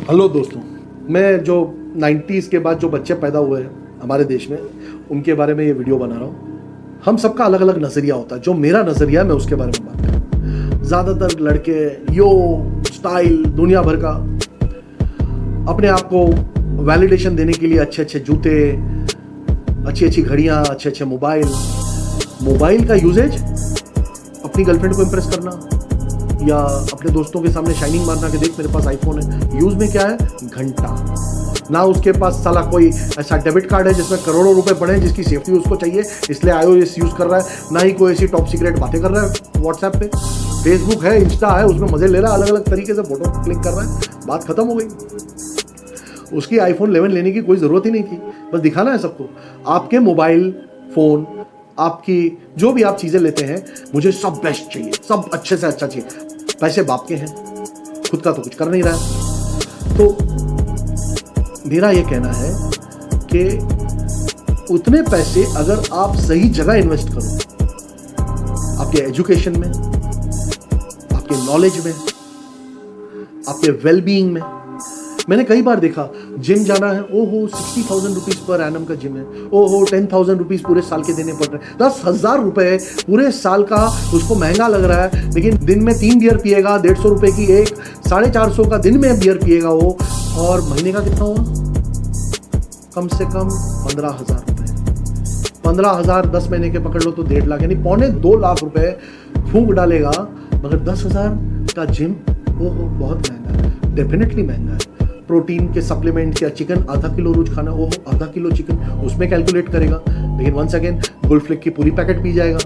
Hello दोस्तों, मैं जो 90s के बाद जो बच्चे पैदा हुए हैं हमारे देश में, उनके बारे में ये वीडियो बना रहा हूँ। हम सबका अलग अलग नज़रिया होता है। जो मेरा नज़रिया है मैं उसके बारे में बात करूँ। ज़्यादातर लड़के यो स्टाइल दुनिया भर का अपने आप को वैलिडेशन देने के लिए अच्छे अच्छे जूते, अच्छी अच्छी घड़ियाँ, अच्छे अच्छे मोबाइल का यूजेज अपनी गर्लफ्रेंड को इम्प्रेस करना या अपने दोस्तों के सामने शाइनिंग मारना कि देख मेरे पास आईफोन है। यूज में क्या है? घंटा। ना उसके पास साला कोई ऐसा डेबिट कार्ड है जिसमें करोड़ों रुपए पड़े हैं, जिसकी सेफ्टी उसको चाहिए इसलिए iOS यूज कर रहा है। ना ही कोई ऐसी टॉप सीक्रेट बातें कर रहा है व्हाट्सएप पे। फेसबुक है, इंस्टा है, उसमें मजे ले रहा है, अलग अलग तरीके से फोटो क्लिक कर रहा है, बात खत्म हो गई। उसकी आईफोन 11 लेने की कोई जरूरत ही नहीं थी, बस दिखाना है सबको। आपके मोबाइल फोन, आपकी जो भी आप चीजें लेते हैं, मुझे सब बेस्ट चाहिए, सब अच्छे से अच्छा चाहिए। पैसे बाप के हैं, खुद का तो कुछ कर नहीं रहा है। तो मेरा ये कहना है कि उतने पैसे अगर आप सही जगह इन्वेस्ट करो, आपके एजुकेशन में, आपके नॉलेज में, आपके वेलबीइंग में। मैंने कई बार देखा जिम जाना है, ओहो 60,000 रुपीज पर एनम का जिम है, ओहो 10,000 रुपीज पूरे साल के देने पड़ रहे हैं, 10,000 रुपए पूरे साल का उसको महंगा लग रहा है। लेकिन दिन में 3 बियर पिएगा, 150 रुपए की एक, 450 का दिन में बियर पिएगा वो, और महीने का कितना हुआ? कम से कम 15,000 रुपए। 15,000 10 महीने के पकड़ लो तो 1.5 लाख, यानी 2.25 लाख रुपए फूंक डालेगा। मगर 10,000 का जिम, ओहो बहुत महंगा है, डेफिनेटली महंगा है। प्रोटीन के सप्लीमेंट या चिकन आधा किलो रोज खाना, वो आधा किलो चिकन उसमें कैलकुलेट करेगा। लेकिन वंस अगेन गोल्ड फ्लेक की पूरी पैकेट पी जाएगा।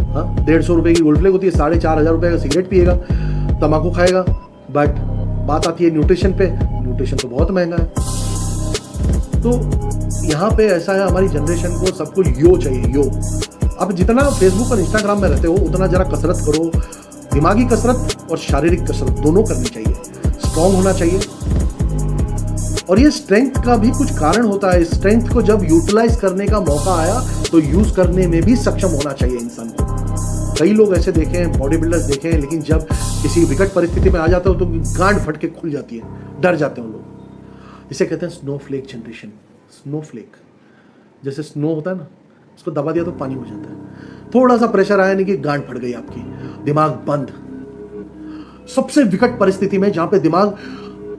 हाँ, 150 रुपए की गोल्ड फ्लेक होती है, 4,500 रुपए का सिगरेट पिएगा, तम्बाकू खाएगा। बट बात आती है न्यूट्रिशन पे, न्यूट्रिशन तो बहुत महंगा है। तो यहाँ पे ऐसा है, हमारी जनरेशन को सबको यो चाहिए, यो। अब जितना फेसबुक और इंस्टाग्राम में रहते हो उतना जरा कसरत करो, दिमागी कसरत और शारीरिक कसरत दोनों करनी चाहिए। स्ट्रांग होना चाहिए। और ये स्ट्रेंथ का भी कुछ कारण होता है। स्ट्रेंथ को जब यूटिलाइज करने का मौका आया तो यूज करने में भी सक्षम होना चाहिए इंसान को। कई लोग ऐसे देखे हैं, बॉडी बिल्डर्स देखे हैं, लेकिन जब किसी विकट परिस्थिति में आ जाते हो तो गांड फट के खुल जाती है, डर जाते हैं लोग। इसे कहते हैं स्नोफ्लेक जनरेशन। स्नोफ्लेक जैसे स्नो होता है ना, उसको दबा दिया तो पानी हो जाता है। थोड़ा सा प्रेशर आया नहीं कि गांड फट गई आपकी, दिमाग बंद। सबसे विकट परिस्थिति में जहां पे दिमाग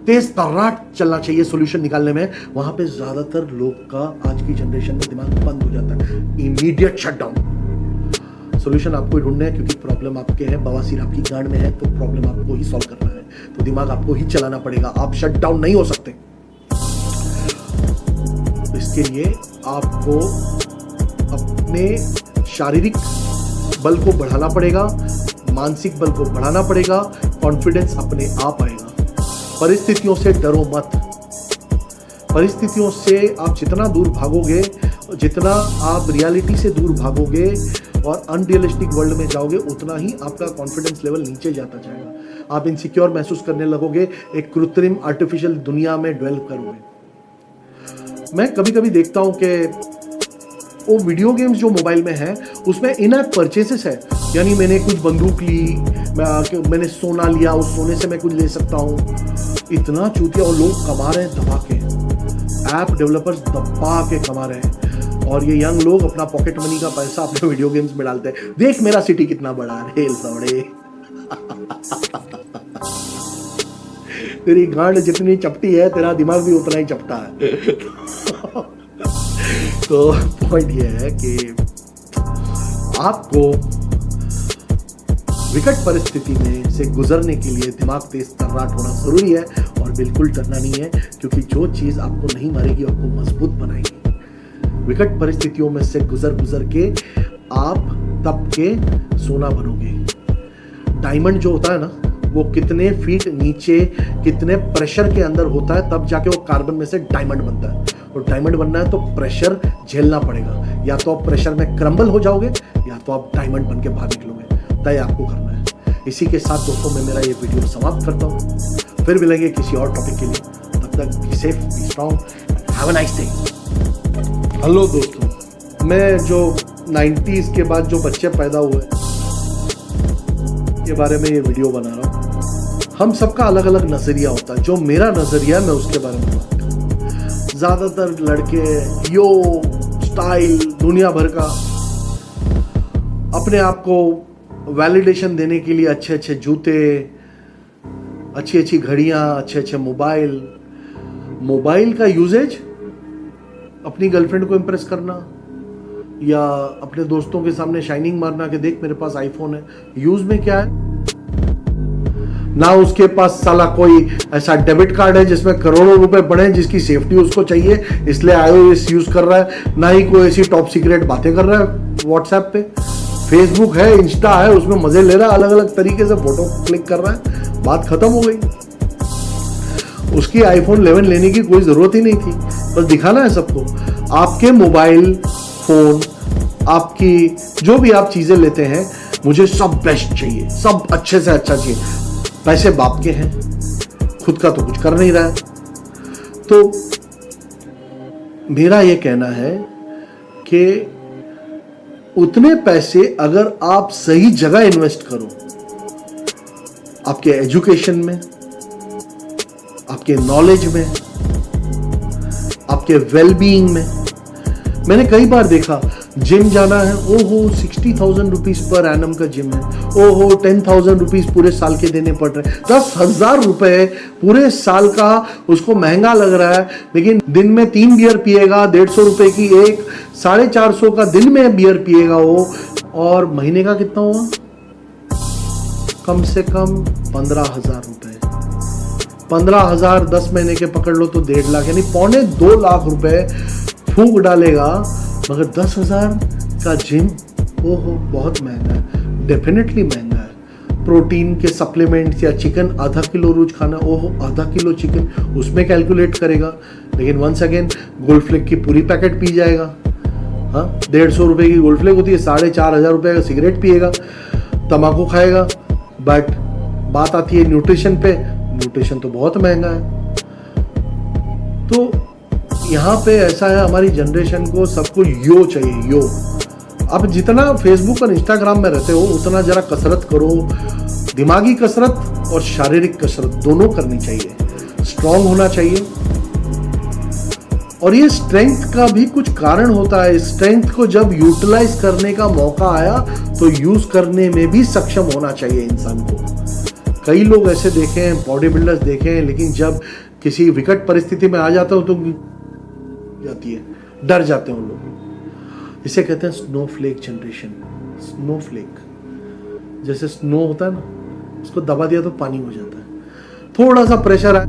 तेज तर्राट चलना चाहिए सॉल्यूशन निकालने में, वहां पे ज्यादातर लोग का आज की जनरेशन में दिमाग बंद हो जाता है। Immediate shutdown. सॉल्यूशन आपको ही ढूंढना है, क्योंकि प्रॉब्लम आपके है, बवासीर आपकी गांड में है, तो प्रॉब्लम आपको ही सॉल्व करना है। तो दिमाग आपको ही चलाना पड़ेगा, आप शट डाउन नहीं हो सकते। इसके लिए आपको अपने शारीरिक बल को बढ़ाना पड़ेगा, मानसिक बल को बढ़ाना पड़ेगा, कॉन्फिडेंस अपने आप आएगा। परिस्थितियों से डरो मत। परिस्थितियों से आप जितना दूर भागोगे, जितना आप रियलिटी से दूर भागोगे और अनरियलिस्टिक वर्ल्ड में जाओगे, उतना ही आपका कॉन्फिडेंस लेवल नीचे जाता जाएगा। आप इनसिक्योर महसूस करने लगोगे, एक कृत्रिम आर्टिफिशियल दुनिया में डेवलप करोगे। मैं कभी कभी देखता हूं कि वो वीडियो गेम्स जो मोबाइल में है उसमें इन ऐप परचेसेस है, यानी मैंने कुछ बंदूक ली, मैंने सोना लिया, उस सोने से मैं कुछ ले सकता हूँ। इतना चूतिया, और लोग कमा रहे हैं दबा के, ऐप डेवलपर्स दबा के कमा रहे हैं। और ये यंग लोग अपना पॉकेट मनी का पैसा अपने वीडियो गेम्स में डालते हैं। देख मेरा सिटी कितना बड़ा है, रेल सवड़े। तेरी गांड जितनी चपटी है, तेरा दिमाग भी उतना ही चपटा है। तो पॉइंट ये है कि आपको विकट परिस्थिति में से गुजरने के लिए दिमाग तेज तर्राट होना जरूरी है, और बिल्कुल डरना नहीं है, क्योंकि जो चीज आपको नहीं मारेगी आपको मजबूत बनाएगी। विकट परिस्थितियों में से गुजर के आप तब के सोना बनोगे। डायमंड जो होता है ना, वो कितने फीट नीचे, कितने प्रेशर के अंदर होता है, तब जाके वो कार्बन में से डायमंड बनता है। और डायमंड बनना है तो प्रेशर झेलना पड़ेगा। या तो आप प्रेशर में क्रम्बल हो जाओगे, या तो आप डायमंड बन के बाहर निकलोगे। तय आपको करना है। इसी के साथ दोस्तों मैं मेरा ये वीडियो समाप्त करता हूँ। फिर मिलेंगे किसी और टॉपिक के लिए। तब तक be safe, be strong, have a nice day. Hello दोस्तों, मैं जो 90s के बाद जो बच्चे पैदा हुए के बारे में ये वीडियो बना रहा हूँ। हम सबका अलग अलग नजरिया होता है। जो मेरा नजरिया है मैं उसके बारे में बात करूँ। ज्यादातर लड़के यो स्टाइल दुनिया भर का अपने आप को वैलिडेशन देने के लिए अच्छे अच्छे जूते, अच्छी अच्छी घड़ियां, अच्छे अच्छे मोबाइल का यूजेज अपनी गर्लफ्रेंड को इम्प्रेस करना या अपने दोस्तों के सामने शाइनिंग मारना कि देख मेरे पास आईफोन है। यूज में क्या है ना, उसके पास साला कोई ऐसा डेबिट कार्ड है जिसमें करोड़ों रुपए पड़े हैं, जिसकी सेफ्टी उसको चाहिए इसलिए iOS यूज कर रहा है, ना ही कोई ऐसी टॉप सीक्रेट बातें कर रहा है व्हाट्सएप पे। फेसबुक है, इंस्टा है, उसमें मजे ले रहा है, अलग अलग तरीके से फोटो क्लिक कर रहा है, बात खत्म हो गई। उसकी आईफोन 11 लेने की कोई जरूरत ही नहीं थी, बस दिखाना है सबको। आपके मोबाइल फोन, आपकी जो भी आप चीजें लेते हैं, मुझे सब बेस्ट चाहिए, सब अच्छे से अच्छा चाहिए। पैसे बाप के हैं, खुद का तो कुछ कर नहीं रहा है। तो मेरा ये कहना है कि उतने पैसे अगर आप सही जगह इन्वेस्ट करो, आपके एजुकेशन में, आपके नॉलेज में, आपके वेलबीइंग में। मैंने कई बार देखा जिम जाना है, ओहो 60,000 रुपीज पर एनम का जिम है, ओहो 10,000 रुपीज पूरे साल के देने पड़ रहे हैं, 10,000 रुपए पूरे साल का उसको महंगा लग रहा है। लेकिन दिन में 3 बियर पिएगा, 150 रुपए की एक, 450 का दिन में बियर पिएगा वो, और महीने का कितना हुआ? कम से कम 15,000 रुपए। 15,000 10 महीने के पकड़ लो तो 1.5 लाख, यानी 2.25 लाख रुपए फूंक डालेगा। मगर 10,000 का जिम, ओहो बहुत महंगा है, डेफिनेटली महंगा है। प्रोटीन के सप्लीमेंट्स या चिकन आधा किलो रोज खाना, ओहो आधा किलो चिकन, उसमें कैलकुलेट करेगा। लेकिन वंस अगेन गोल्ड फ्लेक की पूरी पैकेट पी जाएगा। हाँ 150 रुपए की गोल्ड फ्लेक होती है, 4,500 रुपए का सिगरेट पिएगा, तम्बाकू खाएगा। बट बात आती है न्यूट्रिशन पे, न्यूट्रिशन तो बहुत महंगा है। तो यहाँ पे ऐसा है, हमारी जनरेशन को सबको यो चाहिए, यो। अब जितना फेसबुक और इंस्टाग्राम में रहते हो उतना जरा कसरत करो, दिमागी कसरत और शारीरिक कसरत दोनों करनी चाहिए, स्ट्रांग होना चाहिए। और ये स्ट्रेंथ का भी कुछ कारण होता है। स्ट्रेंथ को जब यूटिलाइज करने का मौका आया तो यूज करने में भी सक्षम होना चाहिए इंसान को। कई लोग ऐसे देखे हैं, बॉडी बिल्डर्स देखे हैं, लेकिन जब किसी विकट परिस्थिति में आ जाता हो तो जाती है, डर जाते हैं उन लोग। इसे कहते हैं स्नोफ्लेक जनरेशन। स्नोफ्लेक जैसे स्नो होता है ना, उसको दबा दिया तो पानी हो जाता है, थोड़ा सा प्रेशर आए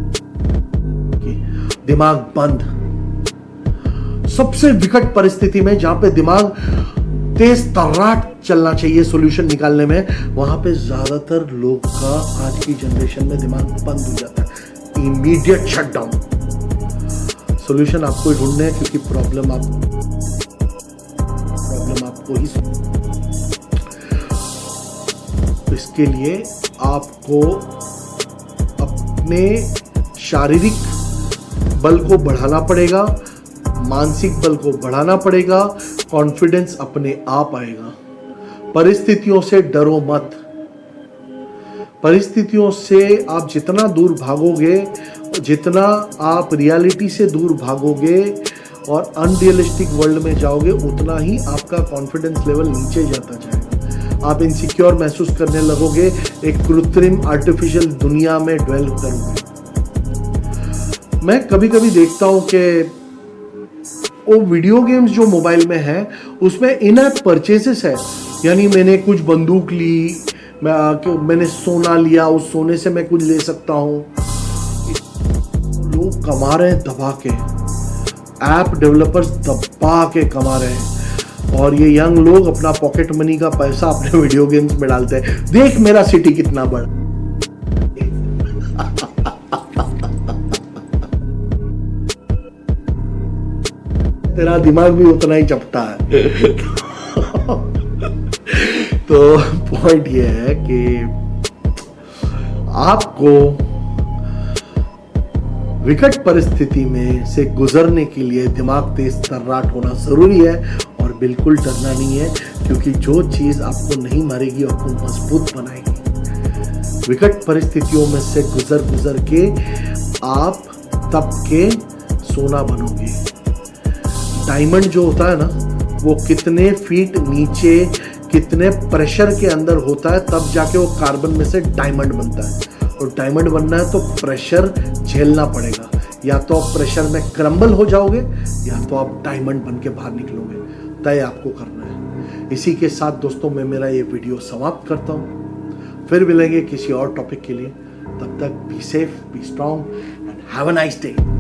दिमाग बंद। सबसे विकट परिस्थिति में जहां पे दिमाग तेज तर्राट चलना चाहिए सॉल्यूशन निकालने में, वहां पे ज्यादातर लोग का आज की जनरेशन में दिमाग बंद हो जाता है, इमीडिएट शटडाउन। सॉल्यूशन आपको ही ढूंढने हैं, क्योंकि प्रॉब्लम आपको ही। तो इसके लिए आपको अपने शारीरिक बल को बढ़ाना पड़ेगा, मानसिक बल को बढ़ाना पड़ेगा, कॉन्फिडेंस अपने आप आएगा। परिस्थितियों से डरो मत। परिस्थितियों से आप जितना दूर भागोगे, जितना आप रियलिटी से दूर भागोगे और अनरियलिस्टिक वर्ल्ड में जाओगे, उतना ही आपका कॉन्फिडेंस लेवल नीचे जाता जाएगा। आप इनसिक्योर महसूस करने लगोगे, एक कृत्रिम आर्टिफिशियल दुनिया में ड्वेल करोगे। मैं कभी कभी देखता हूं कि वो वीडियो गेम्स जो मोबाइल में है उसमें इन ऐप परचेसेस है, यानी मैंने कुछ बंदूक ली, मैंने सोना लिया, उस सोने से मैं कुछ ले सकता हूं। लोग कमा रहे हैं दबा के, ऐप डेवलपर्स दबा के कमा रहे हैं, और ये यंग लोग अपना पॉकेट मनी का पैसा अपने वीडियो गेम्स में डालते हैं। देख मेरा सिटी कितना बड़ा। तेरा दिमाग भी उतना ही चपटा है। तो पॉइंट ये है कि आपको विकट परिस्थिति में से गुजरने के लिए दिमाग तेज तर्राट होना जरूरी है, और बिल्कुल डरना नहीं है, क्योंकि जो चीज आपको नहीं मारेगी आपको मजबूत बनाएगी। विकट परिस्थितियों में से गुजर के आप तप के सोना बनोगे। डायमंड जो होता है ना, वो कितने फीट नीचे, कितने प्रेशर के अंदर होता है, तब जाके वो कार्बन में से डायमंड बनता है। और डायमंड बनना है तो प्रेशर झेलना पड़ेगा। या तो आप प्रेशर में क्रम्बल हो जाओगे, या तो आप डायमंड बन के बाहर निकलोगे। तय आपको करना है। इसी के साथ दोस्तों मैं मेरा ये वीडियो समाप्त करता हूँ। फिर मिलेंगे किसी और टॉपिक के लिए। तब तक be safe, B strong and have a nice day.